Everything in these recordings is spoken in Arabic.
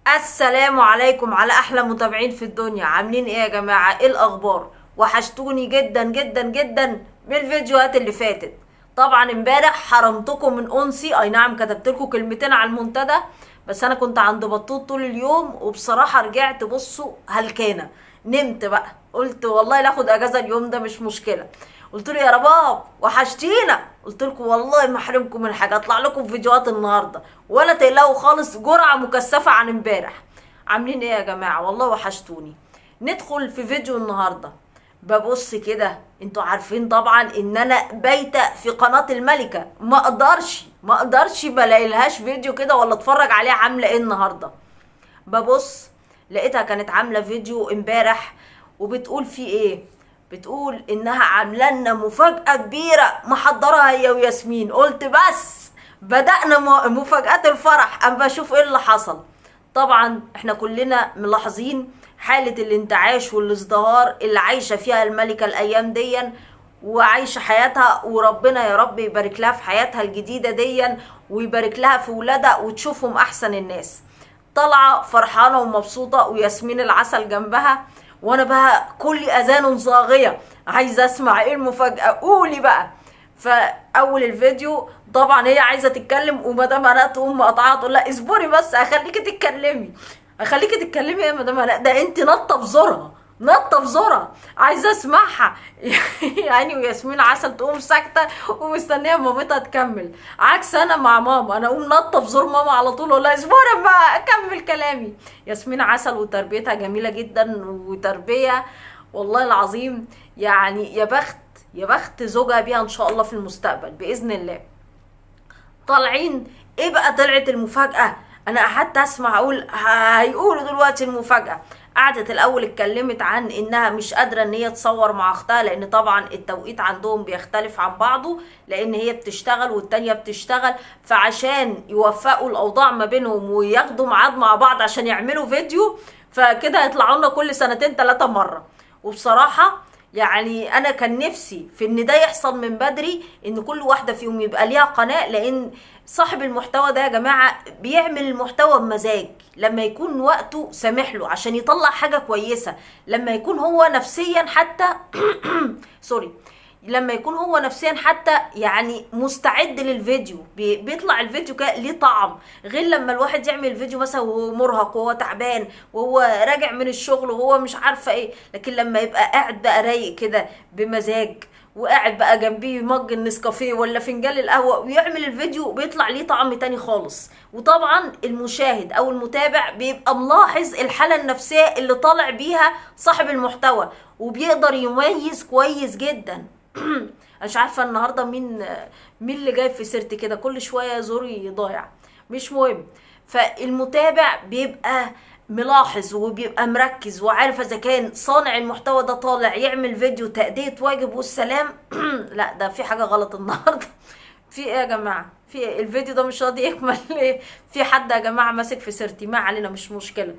السلام عليكم على احلى متابعين في الدنيا. عاملين ايه يا جماعه؟ ايه الاخبار؟ وحشتوني جدا جدا جدا من الفيديوهات اللي فاتت. طبعا امبارح حرمتكم من انسي، اي نعم كتبت لكم كلمتين على المنتدى، بس انا كنت عند بطوط طول اليوم، وبصراحه رجعت بصوا هلكانه. نمت بقى، قلت والله لاخد اجازه اليوم ده مش مشكله. قلت له يا رباب وحشتينا، قلت لكم والله ما احرمكم من حاجه، اطلع لكم فيديوهات النهارده ولا تقلقوا خالص، جرعه مكثفه عن امبارح. عاملين ايه يا جماعه؟ والله وحشتوني. ندخل في فيديو النهارده. ببص كده، انتوا عارفين طبعا ان انا بايته في قناه الملكه، ما اقدرش بلاقيلهاش فيديو كده ولا اتفرج عليه. عامله ايه النهارده؟ ببص لقيتها كانت عامله فيديو امبارح، وبتقول فيه ايه؟ بتقول انها عامله لنا مفاجاه كبيره محضرها هي وياسمين. قلت بس بدأنا مفاجآت الفرح، اما بشوف ايه اللي حصل. طبعا احنا كلنا ملاحظين حالة الانتعاش والازدهار اللي عايشة فيها الملكة الايام ديا، وعايشة حياتها، وربنا يا رب يبارك لها في حياتها الجديدة ديا، ويبارك لها في ولادها وتشوفهم احسن الناس. طالعه فرحانه ومبسوطه وياسمين العسل جنبها، وانا بقى كل اذان صاغيه عايزه اسمع ايه المفاجاه، قولي بقى. فاول الفيديو طبعا هي عايزه تتكلم، ومدام انا تقوم مقطعها تقول لا اصبري بس اخليكي تتكلمي. اخليكي تتكلمي يا مدام انا؟ ده انت نطه في زورها، نطه في زورها، عايزه اسمعها. يعني وياسمين عسل تقوم ساكته ومستنيه مامتها تكمل، عكس انا مع ماما، انا اقوم نطه في زور ماما على طول، اقول لها اصبري بقى اكمل كلامي. ياسمين عسل وتربيتها جميله جدا، وتربيه والله العظيم. يعني يا بخت، يا بخت زوجها بيها ان شاء الله في المستقبل باذن الله. طالعين ايه بقى؟ طلعت المفاجأة. انا قعدت اسمع اقول هيقولوا دلوقتي المفاجأة. قعدت الاول اتكلمت عن انها مش قادرة ان هي تصور مع اختها، لان طبعا التوقيت عندهم بيختلف عن بعضه، لان هي بتشتغل والتانية بتشتغل، فعشان يوفقوا الاوضاع ما بينهم وياخدوا ميعاد مع بعض عشان يعملوا فيديو، فكده هيطلعوا لنا كل سنتين ثلاثة مرة. وبصراحة يعني انا كان نفسي في ان ده يحصل من بدري، ان كل واحده فيهم يبقى ليها قناه، لان صاحب المحتوى ده يا جماعه بيعمل المحتوى بمزاج لما يكون وقته سامح له عشان يطلع حاجه كويسه، لما يكون هو نفسيا حتى سوري، لما يكون هو نفسيا حتى يعني مستعد للفيديو، بيطلع الفيديو كده ليه طعم، غير لما الواحد يعمل فيديو مثلا وهو مرهق وهو تعبان وهو راجع من الشغل وهو مش عارفه ايه. لكن لما يبقى قاعد بقى رايق كده بمزاج، وقاعد بقى جنبيه مج النسكافيه ولا فنجان القهوه ويعمل الفيديو، بيطلع ليه طعم تاني خالص. وطبعا المشاهد او المتابع بيبقى ملاحظ الحاله النفسيه اللي طالع بيها صاحب المحتوى، وبيقدر يميز كويس جدا. انا مش عارفه النهارده مين اللي جايب في سيرتي كده، كل شويه زوري ضايع، مش مهم. فالمتابع بيبقى ملاحظ وبيبقى مركز وعارف اذا كان صانع المحتوى ده طالع يعمل فيديو تأدية واجب والسلام. لا ده في حاجه غلط النهارده. في ايه يا جماعه؟ في إيه؟ الفيديو ده مش راضي يكمل ليه؟ في حد يا جماعه ماسك في سيرتي، ما علينا مش مشكله.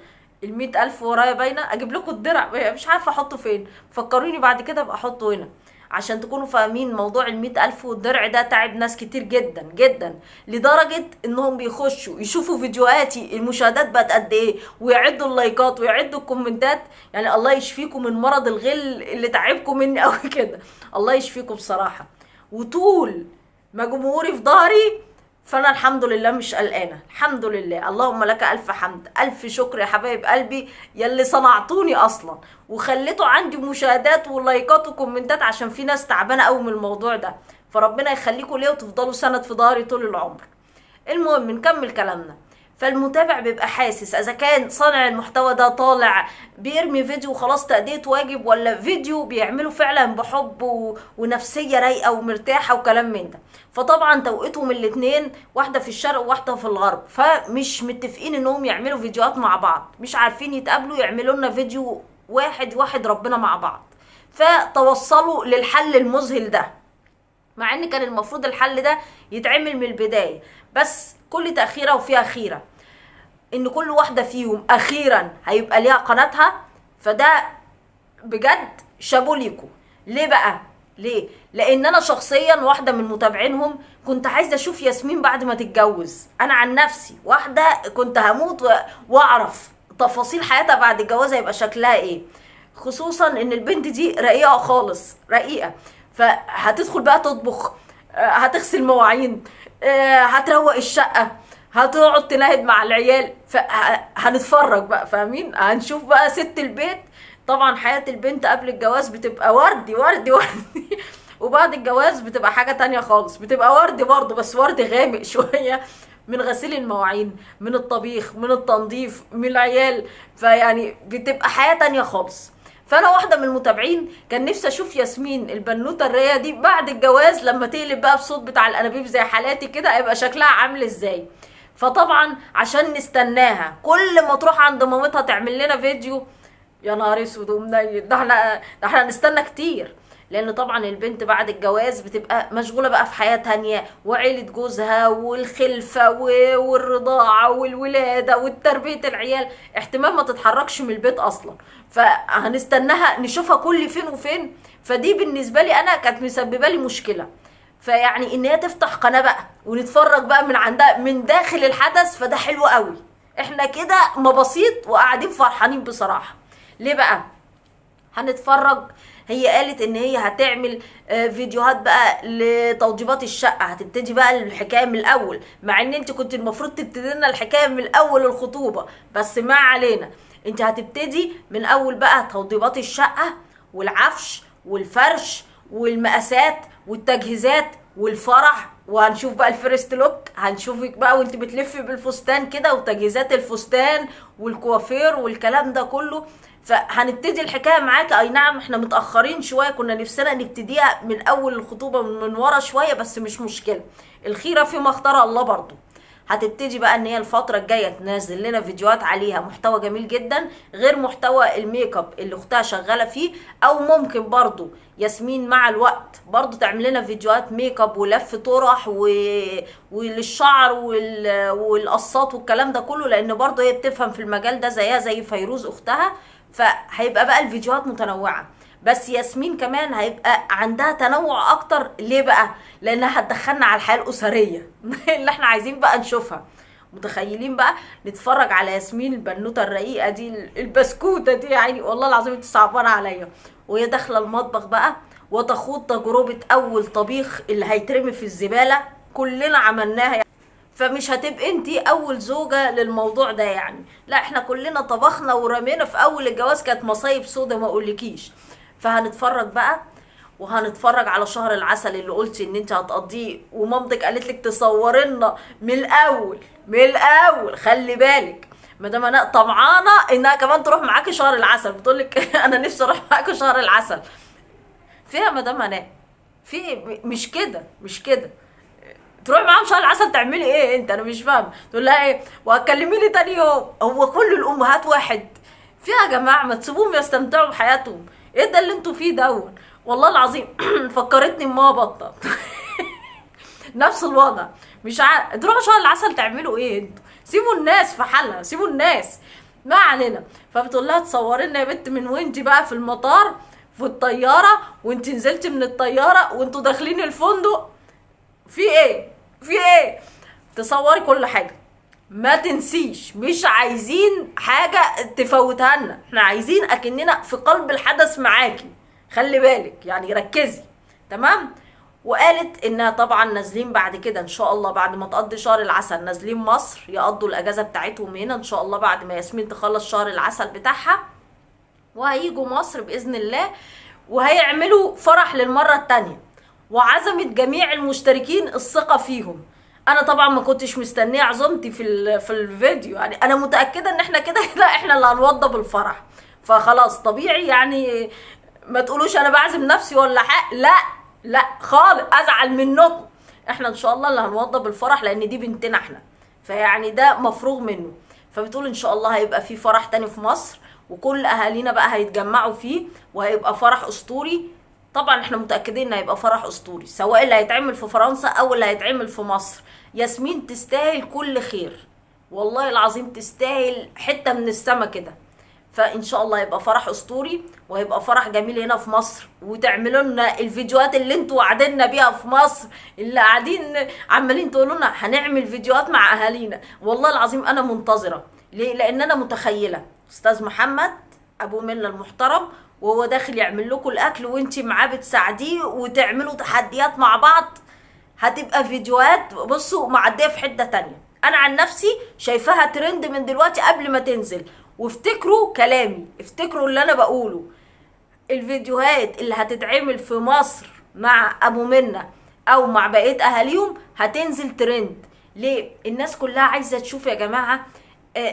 ال100,000 ورايا باينه، اجيب لكم الدرع مش عارفه احطه فين، فكروني بعد كده ابقى احطه هنا، عشان تكونوا فاهمين موضوع ال100,000 والدرع ده تعب ناس كتير جدا جدا، لدرجة انهم بيخشوا يشوفوا فيديوهاتي المشاهدات بقت قد ايه، ويعدوا اللايكات ويعدوا الكومنتات. يعني الله يشفيكم من مرض الغل اللي تعبكم مني قوي كده، الله يشفيكم بصراحة. وطول ما جمهوري في ظهري، فانا الحمد لله مش قلقانه، الحمد لله، اللهم لك الف حمد، الف شكر يا حبايب قلبي يلي صنعتوني اصلا وخليتوا عندي مشاهدات ولايكات وكومنتات، عشان في ناس تعبانه قوي من الموضوع ده، فربنا يخليكم ليا وتفضلوا سند في ظهري طول العمر. المهم نكمل كلامنا. فالمتابع بيبقى حاسس اذا كان صانع المحتوى ده طالع بيرمي فيديو خلاص تأدية واجب، ولا فيديو بيعمله فعلا بحب ونفسية رايقة ومرتاحة وكلام من ده. فطبعا توقيتهم الاتنين، واحدة في الشرق وواحدة في الغرب، فمش متفقين انهم يعملوا فيديوهات مع بعض، مش عارفين يتقابلوا يعملوا لنا فيديو واحد واحد ربنا مع بعض. فتوصلوا للحل المذهل ده، مع ان كان المفروض الحل ده يتعمل من البداية، بس كل تأخيرة وفيها خيرة، ان كل واحدة فيهم اخيرا هيبقى ليها قناتها. فده بجد شابو ليكو. ليه بقى؟ ليه؟ لان انا شخصيا واحده من متابعينهم كنت عايزه اشوف ياسمين بعد ما تتجوز. انا عن نفسي واحده كنت هموت واعرف تفاصيل حياتها بعد الجواز هيبقى شكلها ايه، خصوصا ان البنت دي رقيقه خالص، رقيقه. فهتدخل بقى تطبخ، هتغسل مواعين، هتروق الشقه، هتقعد تنهد مع العيال. فهنتفرج بقى، فاهمين؟ هنشوف بقى ست البيت. طبعا حياة البنت قبل الجواز بتبقى وردي وردي وردي وبعد الجواز بتبقى حاجة تانية خالص، بتبقى وردي برضه بس ورد غامق شوية، من غسيل المواعين، من الطبيخ، من التنظيف، من العيال. فيعني بتبقى حياة تانية خالص. فانا واحده من المتابعين كان نفسي اشوف ياسمين البنوته الرايه دي بعد الجواز لما تقلب بقى بصوت بتاع الانابيب زي حالاتي كده، هيبقى شكلها عامل ازاي. فطبعا عشان نستناها كل ما تروح عند مامتها تعمل لنا فيديو، يا نهار اسود ومنيل، ده احنا هنستنى كتير. لان طبعا البنت بعد الجواز بتبقى مشغوله بقى في حياه تانية، وعيله جوزها والخلفه والرضاعه والولاده وتربيه العيال، احتمال ما تتحركش من البيت اصلا. فهنستناها نشوفها كل فين وفين. فدي بالنسبه لي انا كانت مسببه لي مشكله. فيعني ان هي تفتح قناه بقى ونتفرج بقى من عندها من داخل الحدث، فده حلو قوي. احنا كده مبسيط وقاعدين فرحانين بصراحه. ليه بقى؟ هنتفرج. هي قالت ان هي هتعمل فيديوهات بقى لتوضيبات الشقه، هتبتدي بقى الحكايه من الاول، مع ان انت كنت المفروض تبتدي لنا الحكايه من الاول الخطوبه، بس ما علينا. انت هتبتدي من اول بقى توضيبات الشقه والعفش والفرش والمقاسات والتجهيزات والفرح. وهنشوف بقى الفيرست لوك، هنشوفك بقى وانت بتلفي بالفستان كده وتجهيزات الفستان والكوافير والكلام ده كله. فهنبتدي الحكايه معاك. اي نعم احنا متاخرين شويه، كنا نفسنا نبتديها من اول الخطوبه من ورا شويه، بس مش مشكله، الخيره فيما اختار الله برضو. هتبتدي بقى ان هي الفتره الجايه تنزل لنا فيديوهات عليها محتوى جميل جدا، غير محتوى الميك اب اللي اختها شغاله فيه. او ممكن برضو ياسمين مع الوقت برضو تعمل لنا فيديوهات ميك اب ولف طرح وللشعر والقصات والكلام ده كله، لان برضو هي بتفهم في المجال ده زيها زي فيروز اختها. فهيبقى بقى الفيديوهات متنوعه. بس ياسمين كمان هيبقى عندها تنوع اكتر. ليه بقى؟ لانها هتدخلنا على الحياه الاسريه اللي احنا عايزين بقى نشوفها. متخيلين بقى نتفرج على ياسمين البنوته الرقيقه دي البسكوته دي، يعني والله العظيم انت صعبانه عليا، وهي داخله المطبخ بقى وتخوض تجربه اول طبيخ اللي هيترمي في الزباله، كلنا عملناها يعني. فمش هتبقى انتي اول زوجة للموضوع ده يعني، لا احنا كلنا طبخنا ورمينا في اول الجواز، كانت مصايب سودا ما اقولكيش. فهنتفرج بقى، وهنتفرج على شهر العسل اللي قلتي ان انت هتقضيه، ومامتك قالت لك تصورنا من الاول من الاول. خلي بالك مدام انا طمعانه انها كمان تروح معاكي شهر العسل، بتقول لك انا نفسي اروح معاكي شهر العسل. فيها مدام انا في إيه؟ مش كده مش كده. تروح معاهم شهر العسل تعملي ايه انت؟ انا مش فاهمه. تقول لها ايه وهتكلميني تاني يوم؟ هو كل الامهات واحد؟ فيها يا جماعه ما تسيبوهم يستمتعوا بحياتهم. ايه ده اللي انتوا فيه دون؟ والله العظيم فكرتني بماما بطه نفس الوضع. مش عارف تروحوا شهر العسل تعملوا ايه انتوا؟ سيبوا الناس في حالها، سيبوا الناس، ما علينا. فبتقول لها تصوري لنا يا بنت من وانت بقى في المطار في الطياره، وانت نزلتي من الطياره وانتوا داخلين الفندق، في ايه في ايه؟ تصوري كل حاجه، ما تنسيش. مش عايزين حاجه تفوتها لنا، احنا عايزين اكننا في قلب الحدث معاكي. خلي بالك يعني، ركزي. تمام. وقالت انها طبعا نازلين بعد كده ان شاء الله، بعد ما تقضي شهر العسل نازلين مصر يقضوا الاجازه بتاعتهم هنا ان شاء الله، بعد ما ياسمين تخلص شهر العسل بتاعها، وهيجوا مصر باذن الله، وهيعملوا فرح للمره التانيه. وعزمت جميع المشتركين الثقه فيهم. انا طبعا ما كنتش مستنيه عزومتي في الفيديو، يعني انا متاكده ان احنا كده كده احنا اللي هنوضب الفرح. فخلاص طبيعي يعني، ما تقولوش انا بعزم نفسي ولا حق، لا لا خالص، ازعل منكم. احنا ان شاء الله اللي هنوضب الفرح، لان دي بنتنا احنا، فيعني ده مفروغ منه. فبتقول ان شاء الله هيبقى في فرح تاني في مصر، وكل اهالينا بقى هيتجمعوا فيه، وهيبقى فرح اسطوري. طبعا احنا متاكدين ان هيبقى فرح اسطوري، سواء اللي هيتعمل في فرنسا او اللي هيتعمل في مصر. ياسمين تستاهل كل خير، والله العظيم تستاهل حته من السما كده. فان شاء الله هيبقى فرح اسطوري وهيبقى فرح جميل هنا في مصر، وتعملوا لنا الفيديوهات اللي انتوا وعدنا بيها في مصر، اللي قاعدين عمالين تقولوا لنا هنعمل فيديوهات مع اهالينا. والله العظيم انا منتظره. ليه؟ لان انا متخيله استاذ محمد ابو منى المحترم وهو داخل يعمل لكم الاكل وانتي معاه بتساعديه وتعملوا تحديات مع بعض. هتبقى فيديوهات بصوا معديه في حته تانية. انا عن نفسي شايفاها ترند من دلوقتي قبل ما تنزل. وافتكروا كلامي، افتكروا اللي انا بقوله. الفيديوهات اللي هتتعمل في مصر مع ابو منى او مع بقيه اهاليهم هتنزل ترند. ليه؟ الناس كلها عايزه تشوف يا جماعه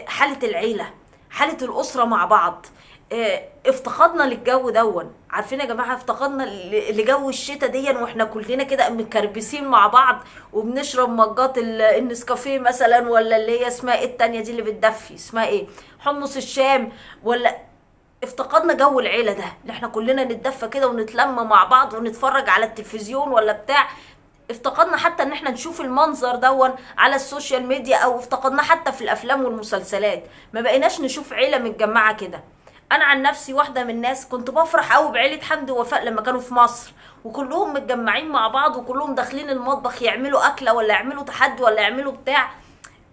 حاله العيله، حاله الاسره مع بعض. افتقدنا للجو دون. عارفين يا جماعه افتقدنا لجو الشتاء دي، واحنا كلنا كده متكربسين مع بعض وبنشرب مجات النسكافيه مثلا، ولا اللي هي اسمها ايه التانية دي اللي بتدفي، اسمها ايه، حمص الشام. ولا افتقدنا جو العيله ده، اللي احنا كلنا نتدفى كده ونتلم مع بعض ونتفرج على التلفزيون ولا بتاع. افتقدنا حتى ان احنا نشوف المنظر دون على السوشيال ميديا، او افتقدنا حتى في الافلام والمسلسلات. ما بقيناش نشوف عيله متجمعه كده. انا عن نفسي واحده من الناس كنت بفرح قوي بعيله حمدي ووفاء لما كانوا في مصر، وكلهم متجمعين مع بعض وكلهم داخلين المطبخ يعملوا اكله ولا يعملوا تحدي ولا يعملوا بتاع.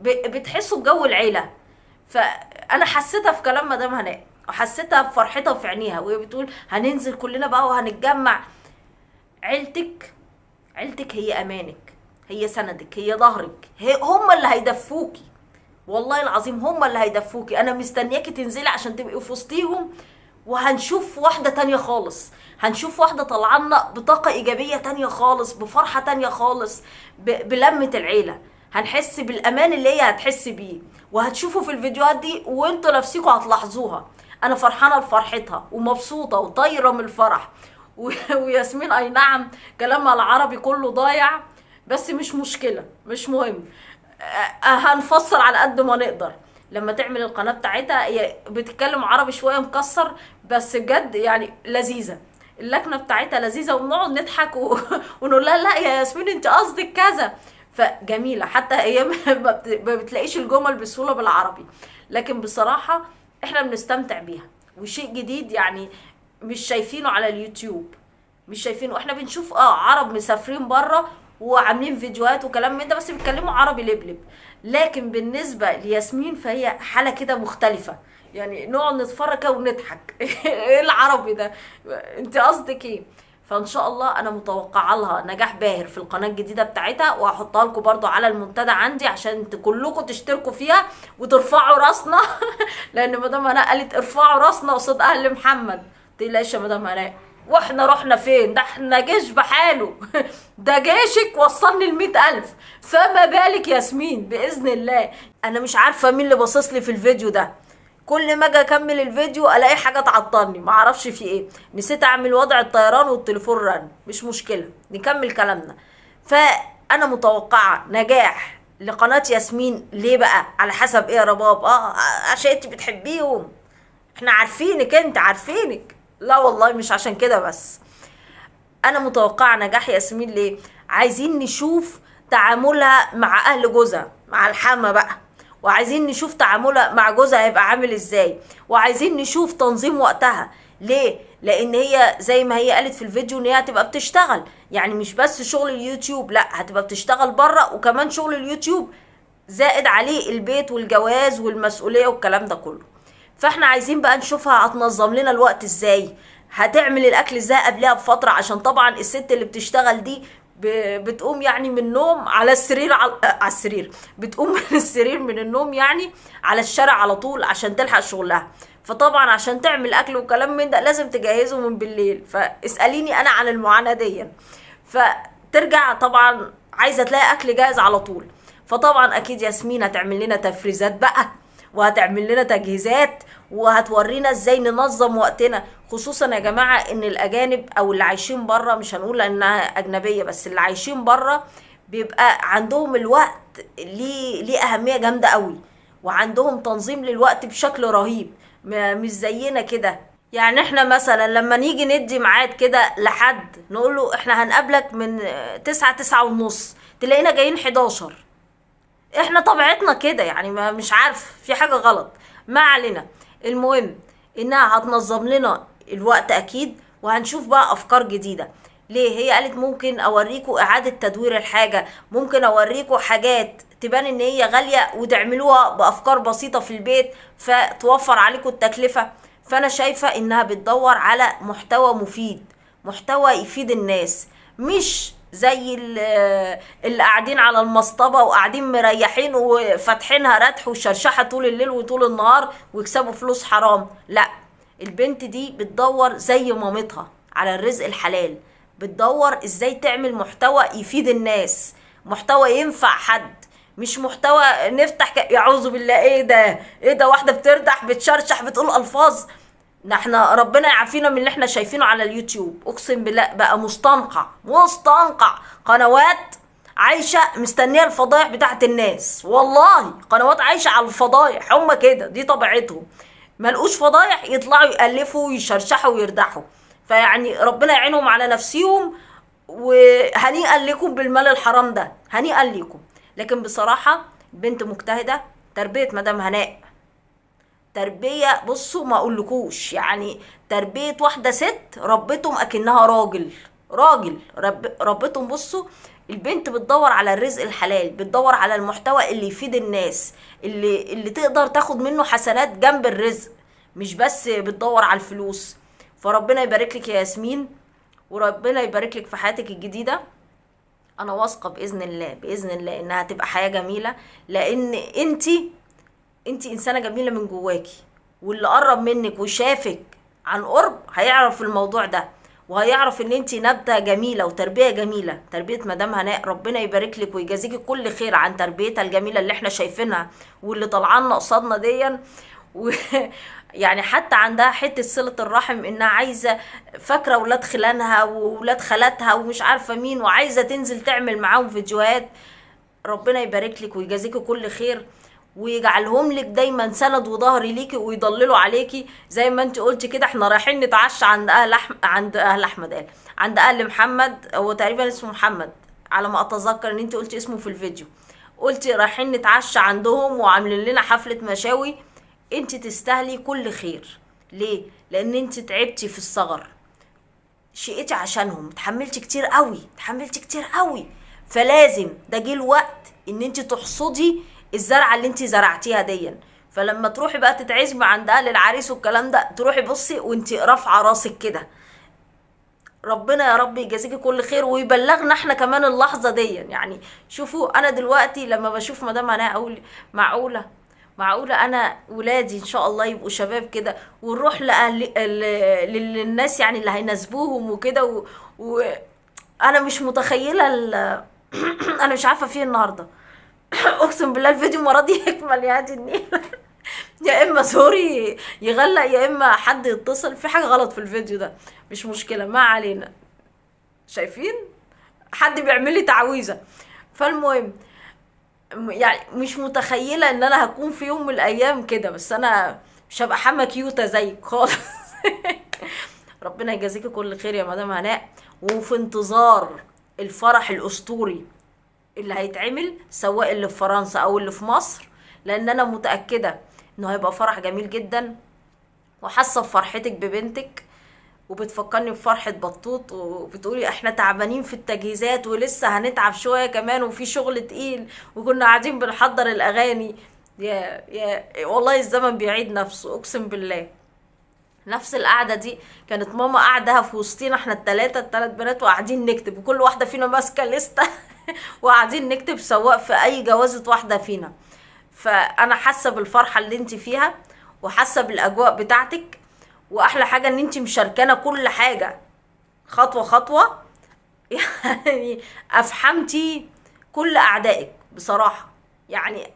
بتحسوا بجو العيله. فانا حسيتها في كلام مدام هناء، وحسيتها بفرحتها في عينيها وهي بتقول هننزل كلنا بقى وهنتجمع. عيلتك هي امانك، هي سندك، هي ظهرك، هم اللي هيدفوكي. والله العظيم هم اللي هيدفوكي. انا مستنياكي تنزلي عشان تبقي في وسطيهم، وهنشوف واحده تانية خالص. هنشوف واحده طلعنا بطاقه ايجابيه تانية خالص، بفرحه تانية خالص، بلمه العيله. هنحس بالامان اللي هي هتحس بيه، وهتشوفوا في الفيديوهات دي وانتوا نفسكم هتلاحظوها. انا فرحانه لفرحتها ومبسوطه وطايره من الفرح. وياسمين اي نعم كلامها العربي كله ضايع، بس مش مشكله، مش مهم. هنفسر على قد ما نقدر. لما تعمل القناه بتاعتها هي بتتكلم عربي شويه مكسر، بس بجد يعني لذيذه. اللكنه بتاعتها لذيذه، وبنقعد نضحك ونقول لها لا يا ياسمين انت قصدك كذا. فجميله. حتى هي ما بتلاقيش الجمل بسهوله بالعربي، لكن بصراحه احنا بنستمتع بيها. وشيء جديد يعني مش شايفينه على اليوتيوب، مش شايفينه. احنا بنشوف عرب مسافرين بره وعاملين فيديوهات وكلام من ده، بس بيتكلموا عربي لبلب. لكن بالنسبه لياسمين فهي حاله كده مختلفه، يعني نقعد نتفرج ونضحك. ايه العربي ده، انت قصدك ايه؟ فان شاء الله انا متوقعه لها نجاح باهر في القناه الجديده بتاعتها، وهحطها لكم برضو على المنتدى عندي عشان كلكم تشتركوا فيها وترفعوا راسنا. لان مدام هناء قالت ارفعوا راسنا قصاد اهل محمد. تقلقش يا مدام هناء، واحنا رحنا فين؟ ده احنا جيش بحاله. ده جيشك وصلني ل100,000، فما بالك ياسمين باذن الله. انا مش عارفه مين اللي باصص لي في الفيديو ده. كل ما اجي اكمل الفيديو الاقي حاجه تعطلني، معرفش في ايه. نسيت اعمل وضع الطيران والتليفون رن. مش مشكله، نكمل كلامنا. فانا متوقعه نجاح لقناه ياسمين. ليه بقى؟ على حسب ايه يا رباب؟ عشان انت بتحبيهم، احنا عارفينك، انت عارفينك. لا والله مش عشان كده بس. انا متوقعه نجاح ياسمين. ليه؟ عايزين نشوف تعاملها مع اهل جوزها، مع الحما بقى، وعايزين نشوف تعاملها مع جوزها هيبقى عامل ازاي، وعايزين نشوف تنظيم وقتها. ليه؟ لان هي زي ما هي قالت في الفيديو ان هي هتبقى بتشتغل، يعني مش بس شغل اليوتيوب، لا هتبقى بتشتغل بره، وكمان شغل اليوتيوب زائد عليه البيت والجواز والمسؤوليه والكلام ده كله. فاحنا عايزين بقى نشوفها هتنظم لنا الوقت ازاي، هتعمل الاكل ازاي قبلها بفتره، عشان طبعا الست اللي بتشتغل دي بتقوم يعني من النوم على السرير، على السرير، بتقوم من السرير من النوم يعني على الشارع على طول عشان تلحق شغلها. فطبعا عشان تعمل اكل وكلام من ده لازم تجهزه من بالليل. فاساليني انا عن المعاناه دي. فترجع طبعا عايزه تلاقي اكل جاهز على طول. فطبعا اكيد ياسمين هتعمل لنا تفريزات بقى، وهتعمل لنا تجهيزات، وهتورينا ازاي ننظم وقتنا. خصوصا يا جماعه ان الاجانب او اللي عايشين بره، مش هنقول انها اجنبيه بس، اللي عايشين بره بيبقى عندهم الوقت ليه اهميه جامده قوي، وعندهم تنظيم للوقت بشكل رهيب، مش زينا كده. يعني احنا مثلا لما نيجي ندي ميعاد كده لحد نقول له احنا هنقابلك من 9 9:30، تلاقينا جايين 11. احنا طبيعتنا كده يعني، مش عارف في حاجه غلط، ما علينا. المهم انها هتنظم لنا الوقت اكيد، وهنشوف بقى افكار جديدة. ليه؟ هي قالت ممكن اوريكم اعادة تدوير الحاجة، ممكن اوريكم حاجات تبان ان هي غالية وتعملوها بافكار بسيطة في البيت فتوفر عليكم التكلفة. فانا شايفة انها بتدور على محتوى مفيد، محتوى يفيد الناس، مش زي اللي قاعدين على المصطبة وقاعدين مريحين وفاتحينها ردح وشرشحة طول الليل وطول النهار ويكسبوا فلوس حرام. لا، البنت دي بتدور زي مامتها على الرزق الحلال، بتدور ازاي تعمل محتوى يفيد الناس، محتوى ينفع حد، مش محتوى نفتح يعوذ بالله. ايه ده؟ ايه ده؟ واحدة بتردح بتشرشح بتقول الفاظ. احنا ربنا يعافينا من اللي احنا شايفينه على اليوتيوب. اقسم بالله بقى مستنقع قنوات عايشة مستنية الفضايح بتاعت الناس. والله قنوات عايشة على الفضايح، هم كده، دي طبيعتهم. ملقوش فضايح يطلعوا يألفوا ويشرشحوا ويردحوا. فيعني ربنا يعينهم على نفسيهم، وهنيئا لكم بالمال الحرام ده، هنيئا لكم. لكن بصراحة بنت مجتهدة، تربية مدام هناء تربية، بصوا ما اقولكوش، يعني تربية واحدة ست ربتهم اكنها راجل ربتهم. بصوا، البنت بتدور على الرزق الحلال، بتدور على المحتوى اللي يفيد الناس، اللي تقدر تاخد منه حسنات جنب الرزق، مش بس بتدور على الفلوس. فربنا يبارك لك يا ياسمين، وربنا يبارك لك في حياتك الجديدة. انا واثقة بإذن الله انها تبقى حياة جميلة، لان انتي انسانة جميلة من جواكي، واللي قرب منك وشافك عن قرب هيعرف الموضوع ده، وهيعرف ان انتي نبتة جميلة وتربية جميلة. تربية مدام هناء ربنا يبارك لك ويجازيكي كل خير عن تربيتها الجميلة اللي احنا شايفينها واللي طلعنا قصادنا ديا. يعني حتى عندها حتة صلة الرحم، انها عايزة، فاكرة ولاد خلانها وولاد خالاتها ومش عارفة مين، وعايزة تنزل تعمل معاهم فيديوهات. ربنا يبارك لك ويجازيكي كل خير، ويجعلهم لك دايما سند وظهري ليكي، ويضللوا عليكي زي ما انت قلتي كده. احنا رايحين نتعشى عند اهل احمد قال، عند اهل محمد، هو تقريبا اسمه محمد على ما اتذكر ان انت قلتي اسمه في الفيديو. قلتي رايحين نتعشى عندهم وعاملين لنا حفلة مشاوي. انت تستاهلي كل خير. ليه؟ لان انت تعبتي في الصغر، شقيتي عشانهم، اتحملتي كتير قوي. فلازم ده جه الوقت ان انت تحصدي الزرعه اللي انت زرعتيها ديا. فلما تروحي بقى تتعزمي عند اهل العريس والكلام ده، تروحي بصي وانت رافعه راسك كده. ربنا يا رب يجازيكي كل خير ويبلغنا احنا كمان اللحظه دي. يعني شوفوا، انا دلوقتي لما بشوف مدام هناء اقول معقوله انا ولادي ان شاء الله يبقوا شباب كده، ونروح للناس يعني اللي هيناسبوهم وكده انا مش متخيله انا مش عارفه فيه النهارده. اقسم بالله الفيديو ما راضي يكمل يا دي النيل. يا اما سوري يغلق، يا اما حد يتصل في حاجه غلط في الفيديو ده، مش مشكله، ما علينا. شايفين حد بيعمل لي تعويذه. فالمهم، يعني مش متخيله ان انا هكون في يوم من الايام كده، بس انا مش هبقى حما كيوته زيك خالص. ربنا يجازيكي كل خير يا مدام هناء، وفي انتظار الفرح الاسطوري اللي هيتعمل، سواء اللي في فرنسا او اللي في مصر، لان انا متأكدة انه هيبقى فرح جميل جدا. وحاسة بفرحتك ببنتك، وبتفكرني بفرحة بطوط، وبتقولي احنا تعبانين في التجهيزات ولسه هنتعب شوية كمان، وفي شغل تقيل، وكنا قاعدين بنحضر الاغاني. يا والله الزمن بيعيد نفسه، اقسم بالله. نفس القعده دي كانت ماما قاعده في وسطينا احنا الثلاث بنات، وقاعدين نكتب، وكل واحده فينا ماسكه لسته وقاعدين نكتب، سواء في اي جوازه واحده فينا. فانا حاسه بالفرحه اللي انت فيها، وحاسه بالاجواء بتاعتك، واحلى حاجه ان انت مشاركانا كل حاجه خطوه خطوه. يعني افحمتي كل اعدائك بصراحه. يعني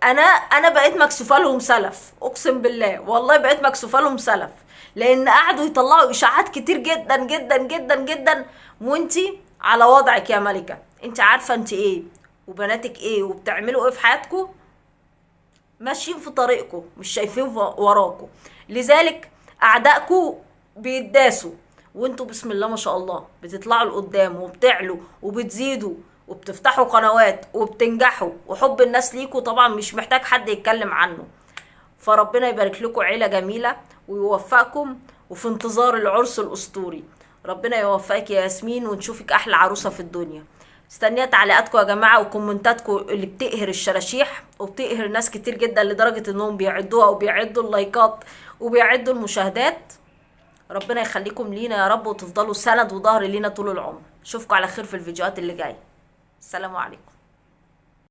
انا بقيت مكسوفه لهم سلف، اقسم بالله والله بقيت مكسوفه لهم سلف، لان قعدوا يطلعوا اشاعات كتير جدا جدا جدا جدا، وانتي على وضعك يا ملكه. انت عارفه انت ايه وبناتك ايه وبتعملوا ايه في حياتكم، ماشيين في طريقكم مش شايفين وراكم. لذلك اعدائكم بيتداسوا، وانتوا بسم الله ما شاء الله بتطلعوا لقدام وبتعلوا وبتزيدوا وبتفتحوا قنوات وبتنجحوا، وحب الناس ليكوا طبعا مش محتاج حد يتكلم عنه. فربنا يبارك لكم عيلة جميلة ويوفقكم، وفي انتظار العرس الأسطوري. ربنا يوفقك يا ياسمين ونشوفك أحلى عروسة في الدنيا. مستنيه تعليقاتكم يا جماعه وكومنتاتكم اللي بتقهر الشراشيح وبتقهر ناس كتير جدا لدرجه انهم بيعدوها وبيعدوا اللايكات وبيعدوا المشاهدات. ربنا يخليكم لينا يا رب وتفضلوا سند وظهر لينا طول العمر. اشوفكم على خير في الفيديوهات اللي جايه. السلام عليكم.